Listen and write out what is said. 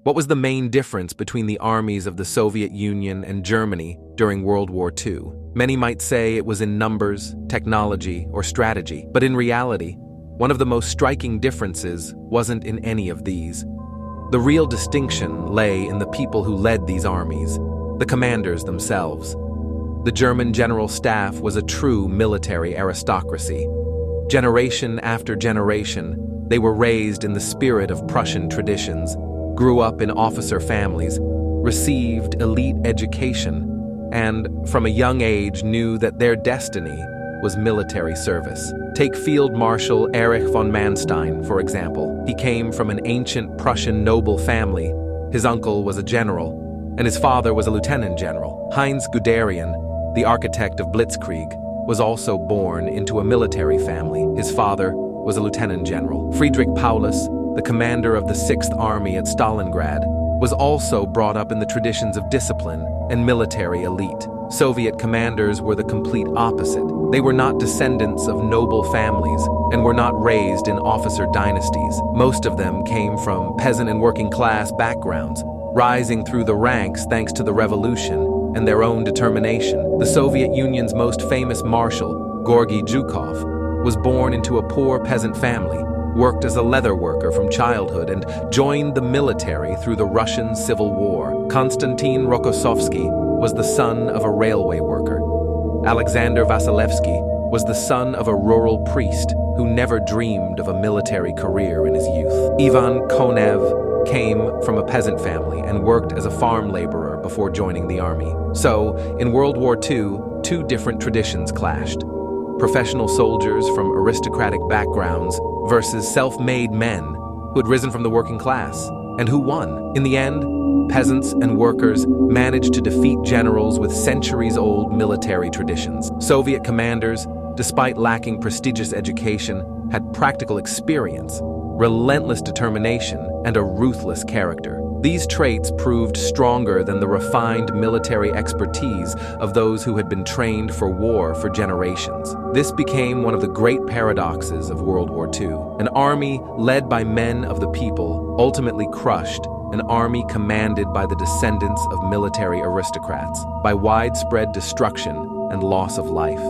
What was the main difference between the armies of the Soviet Union and Germany during World War II? Many might say it was in numbers, technology, or strategy, but in reality, one of the most striking differences wasn't in any of these. The real distinction lay in the people who led these armies, the commanders themselves. The German general staff was a true military aristocracy. Generation after generation, they were raised in the spirit of Prussian traditions, grew up in officer families, received elite education, and from a young age knew that their destiny was military service. Take Field Marshal Erich von Manstein, for example. He came from an ancient Prussian noble family. His uncle was a general, and his father was a lieutenant general. Heinz Guderian, the architect of Blitzkrieg, was also born into a military family. His father was a lieutenant general. Friedrich Paulus, the commander of the 6th Army at Stalingrad, was also brought up in the traditions of discipline and military elite. Soviet commanders were the complete opposite. They were not descendants of noble families and were not raised in officer dynasties. Most of them came from peasant and working class backgrounds, rising through the ranks thanks to the revolution and their own determination. The Soviet Union's most famous marshal, Georgy Zhukov, was born into a poor peasant family, worked as a leather worker from childhood, and joined the military through the Russian Civil War. Konstantin Rokossovsky was the son of a railway worker. Alexander Vasilevsky was the son of a rural priest who never dreamed of a military career in his youth. Ivan Konev came from a peasant family and worked as a farm laborer before joining the army. So, in World War II, two different traditions clashed. Professional soldiers from aristocratic backgrounds versus self-made men who had risen from the working class. And who won? In the end, peasants and workers managed to defeat generals with centuries-old military traditions. Soviet commanders, despite lacking prestigious education, had practical experience, relentless determination, and a ruthless character. These traits proved stronger than the refined military expertise of those who had been trained for war for generations. This became one of the great paradoxes of World War II. An army led by men of the people ultimately crushed an army commanded by the descendants of military aristocrats, by widespread destruction and loss of life.